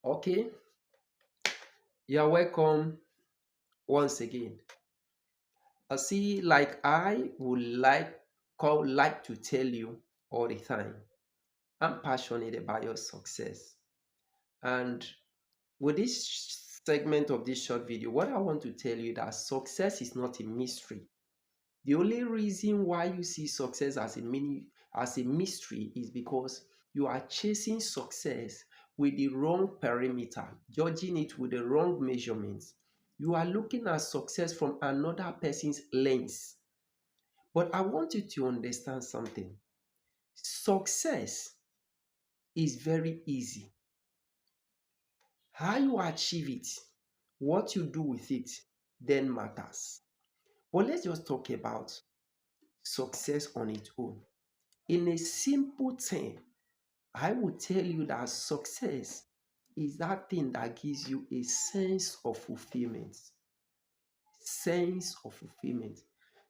Okay, you're welcome once again. I see, like I would like to tell you all the time, I'm passionate about your success. And with this segment of this short video, what I want to tell you that success is not a mystery. The only reason why you see success as a mystery is because you are chasing success with the wrong perimeter, judging it with the wrong measurements. You are looking at success from another person's lens. But I want you to understand something. Success is very easy. How you achieve it, what you do with it, then matters. But let's just talk about success on its own. In a simple term, I will tell you that success is that thing that gives you a sense of fulfillment. Sense of fulfillment.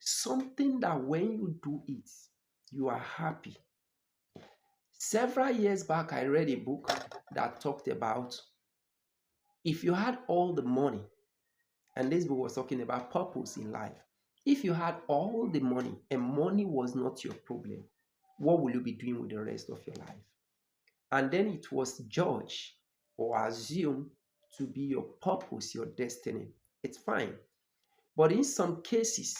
Something that when you do it, you are happy. Several years back, I read a book that talked about if you had all the money, and this book was talking about purpose in life. If you had all the money and money was not your problem, what will you be doing with the rest of your life? And then it was judged or assumed to be your purpose, your destiny. It's fine. But in some cases,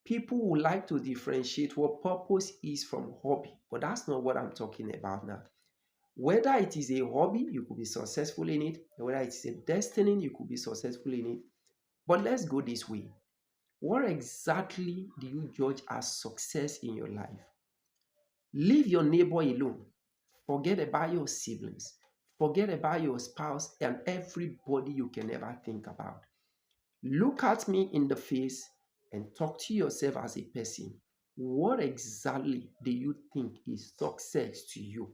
people would like to differentiate what purpose is from hobby. But that's not what I'm talking about now. Whether it is a hobby, you could be successful in it. Whether it is a destiny, you could be successful in it. But let's go this way. What exactly do you judge as success in your life? Leave your neighbor alone. Forget about your siblings. Forget about your spouse and everybody you can ever think about. Look at me in the face and talk to yourself as a person. What exactly do you think is success to you?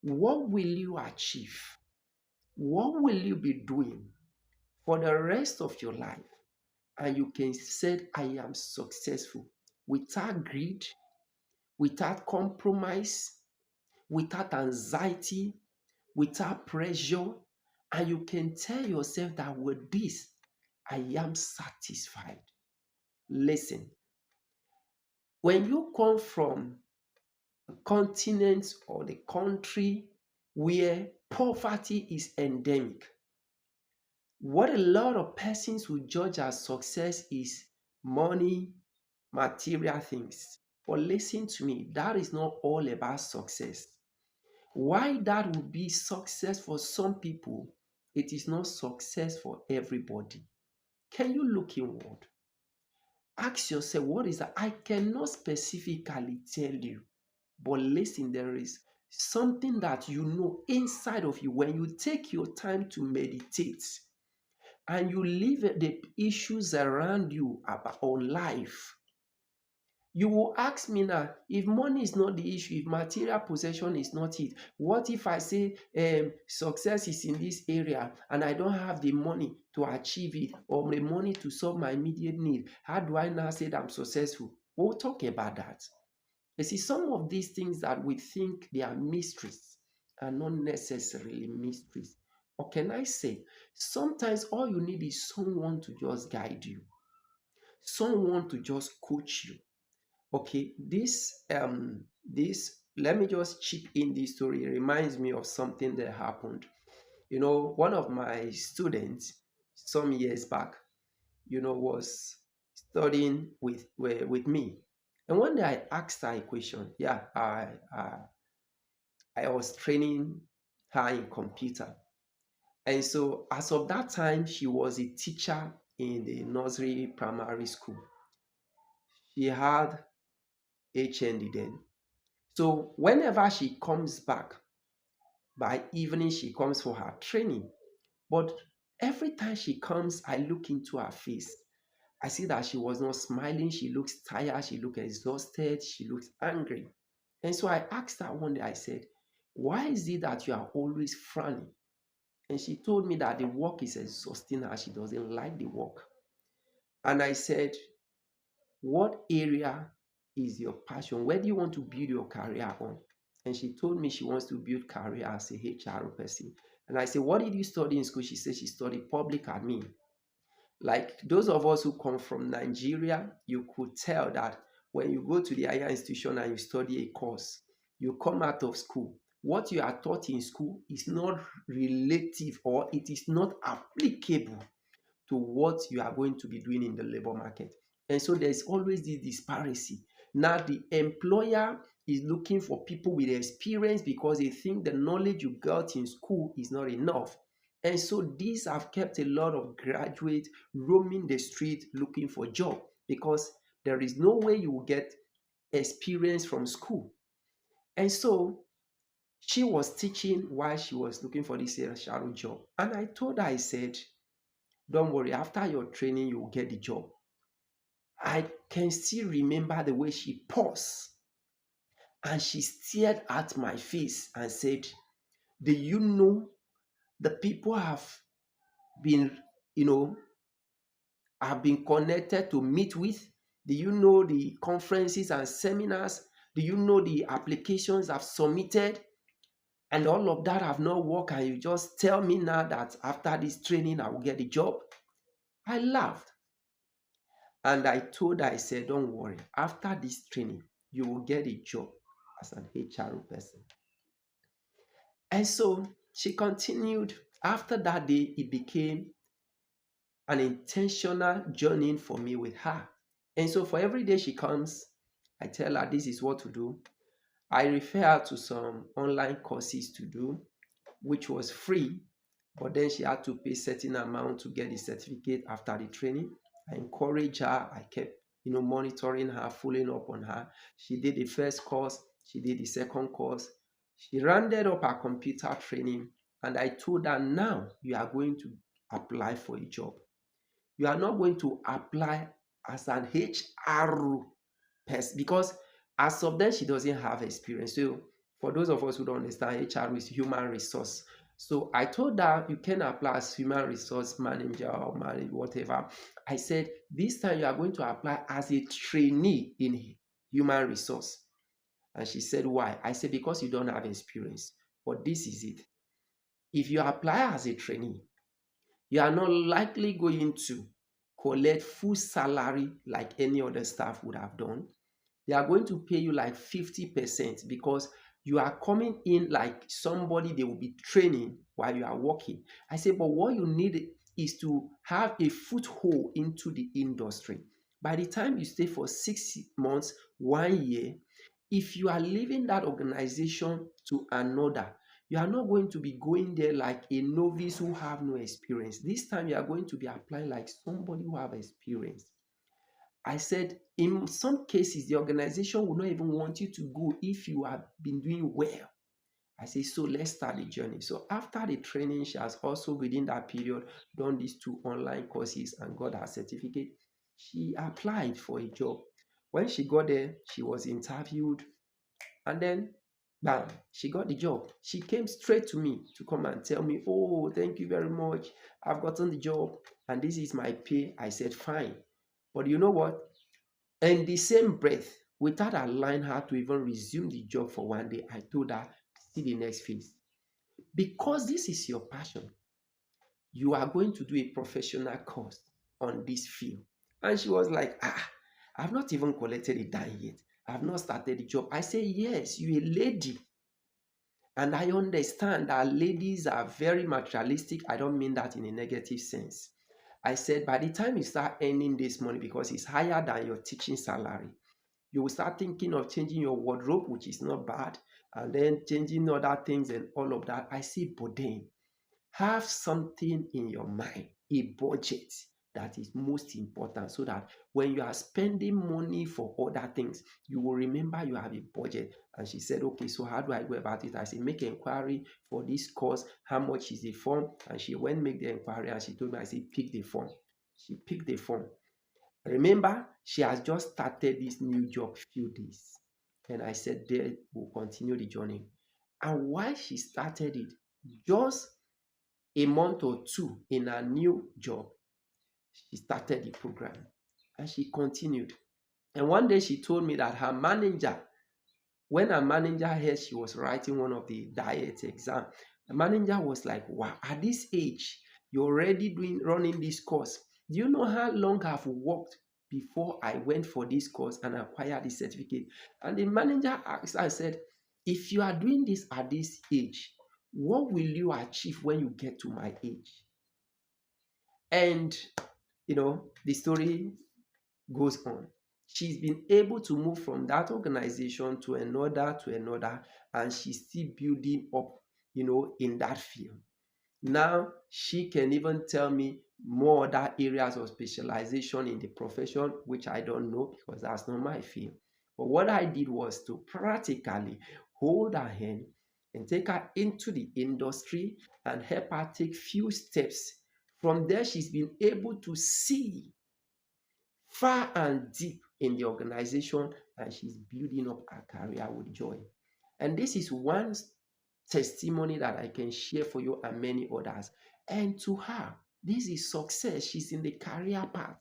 What will you achieve? What will you be doing for the rest of your life? And you can say, I am successful without greed, without compromise, without anxiety, without pressure. And you can tell yourself that with this, I am satisfied. Listen, when you come from a continent or the country where poverty is endemic, what a lot of persons will judge as success is money, material things. But listen to me, that is not all about success. Why that would be success for some people, it is not success for everybody. Can you look inward? Ask yourself, what is that? I cannot specifically tell you, but listen, there is something that you know inside of you when you take your time to meditate and you leave the issues around you about on life. You will ask me now, if money is not the issue, if material possession is not it, what if I say success is in this area and I don't have the money to achieve it or the money to solve my immediate need? How do I now say that I'm successful? We'll talk about that. You see, some of these things that we think they are mysteries are not necessarily mysteries. Or can I say, sometimes all you need is someone to just guide you, someone to just coach you. Okay, this let me just chip in this story. It reminds me of something that happened. One of my students some years back, was studying with me. And one day I asked her a question. Yeah, I was training her in computer. And so as of that time, she was a teacher in the nursery primary school. She had HND then. So whenever she comes back, by evening she comes for her training. But every time she comes, I look into her face. I see that she was not smiling. She looks tired. She looks exhausted. She looks angry. And so I asked her one day, I said, why is it that you are always frowning? And she told me that the work is exhausting her. She doesn't like the work. And I said, what area is your passion? Where do you want to build your career on? And she told me she wants to build career as a HR person. And I said, what did you study in school? She said she studied public admin. Like those of us who come from Nigeria, you could tell that when you go to the higher institution and you study a course, you come out of school. What you are taught in school is not relative, or it is not applicable to what you are going to be doing in the labor market. And so there's always this disparity. Now, the employer is looking for people with experience because they think the knowledge you got in school is not enough. And so these have kept a lot of graduates roaming the street looking for job, because there is no way you will get experience from school. And so she was teaching while she was looking for this shadow job. And I told her, I said, don't worry, after your training, you will get the job. I can still remember the way she paused and she stared at my face and said, do you know the people been, you know, have been connected to meet with? Do you know the conferences and seminars? Do you know the applications I've submitted? And all of that have not worked, and you just tell me now that after this training I will get the job? I laughed. And I told her, I said, don't worry, after this training, you will get a job as an HR person. And so she continued. After that day, it became an intentional journey for me with her. And so for every day she comes, I tell her this is what to do. I refer her to some online courses to do, which was free, but then she had to pay certain amount to get the certificate after the training. I encouraged her. I kept, monitoring her, following up on her. She did the first course. She did the second course. She rounded up her computer training, and I told her, now you are going to apply for a job. You are not going to apply as an HR person, because as of then she doesn't have experience. So for those of us who don't understand, HR is human resource. So I told her you can apply as human resource manager or manager, whatever. I said this time you are going to apply as a trainee in human resource. And she said, why? I said, because you don't have experience. But this is it. If you apply as a trainee, you are not likely going to collect full salary like any other staff would have done. They are going to pay you like 50% because you are coming in like somebody they will be training while you are working. I say, but what you need is to have a foothold into the industry. By the time you stay for 6 months, 1 year, if you are leaving that organization to another, you are not going to be going there like a novice who have no experience. This time you are going to be applying like somebody who have experience. I said, in some cases, the organization will not even want you to go if you have been doing well. I say, so let's start the journey. So after the training, she has also within that period done these 2 online courses and got her certificate. She applied for a job. When she got there, she was interviewed, and then bam, she got the job. She came straight to me to come and tell me, oh, thank you very much. I've gotten the job and this is my pay. I said, fine. But you know what? In the same breath, without allowing her to even resume the job for one day, I told her, see the next phase. Because this is your passion, you are going to do a professional course on this field. And she was like, I've not even collected a dime yet. I've not started the job. I say, yes, you're a lady. And I understand that ladies are very materialistic. I don't mean that in a negative sense. I said, by the time you start earning this money, because it's higher than your teaching salary, you will start thinking of changing your wardrobe, which is not bad, and then changing other things and all of that. I see, but then have something in your mind, a budget that is most important, so that when you are spending money for other things, you will remember you have a budget. And she said, okay, so how do I go about it? I said, make inquiry for this course. How much is the form? And she went make the inquiry and she told me, I said, pick the form. She picked the form. Remember, she has just started this new job few days. And I said, there will continue the journey. And while she started it, just a month or two in her new job, she started the program and she continued. And one day she told me that her manager, when her manager heard she was writing one of the diet exam, The manager was like, wow, at this age, you're already running this course. Do you know how long I've worked before I went for this course and acquired this certificate? And the manager asked, I said, if you are doing this at this age, what will you achieve when you get to my age? And the story goes on. She's been able to move from that organization to another, and she's still building up, in that field. Now she can even tell me more other areas of specialization in the profession, which I don't know because that's not my field. But what I did was to practically hold her hand and take her into the industry and help her take few steps. From there, she's been able to see far and deep in the organization, and she's building up her career with joy. And this is one testimony that I can share for you and many others. And to her, this is success. She's in the career path.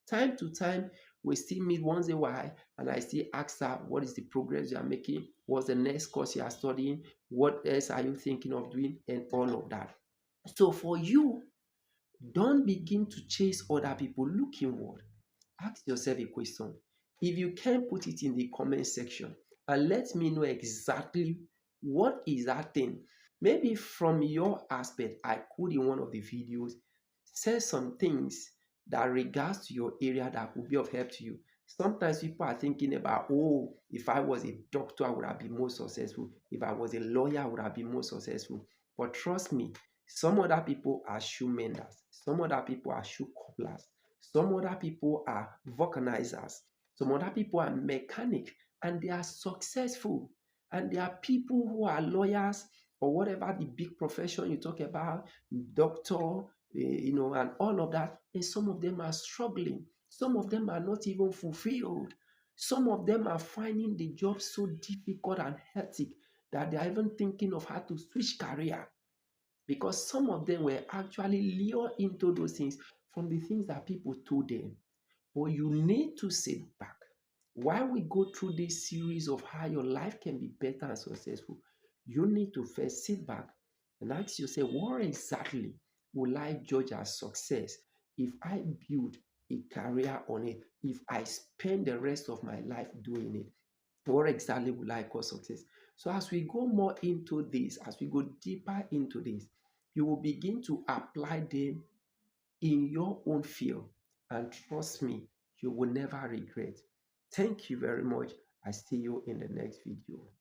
Time to time, we still meet once in a while, and I still ask her, what is the progress you are making? What's the next course you are studying? What else are you thinking of doing? And all of that. So for you, don't begin to chase other people. Look inward. Ask yourself a question. If you can, put it in the comment section and let me know exactly what is that thing. Maybe from your aspect, I could in one of the videos say some things that regards to your area that could be of help to you. Sometimes people are thinking about, oh, if I was a doctor, I would have been more successful. If I was a lawyer, I would have been more successful. But trust me, some other people are shoe menders. Some other people are shoe cobblers. Some other people are vulcanizers. Some other people are mechanic, and they are successful. And there are people who are lawyers or whatever the big profession you talk about, doctor, and all of that. And some of them are struggling. Some of them are not even fulfilled. Some of them are finding the job so difficult and hectic that they are even thinking of how to switch career, because some of them were actually lured into those things from the things that people told them. But you need to sit back. While we go through this series of how your life can be better and successful, you need to first sit back and ask yourself, what exactly will I judge as success if I build a career on it, if I spend the rest of my life doing it? What exactly will I call success? So, as we go more into this, as we go deeper into this, you will begin to apply them in your own field. And trust me, you will never regret. Thank you very much. I see you in the next video.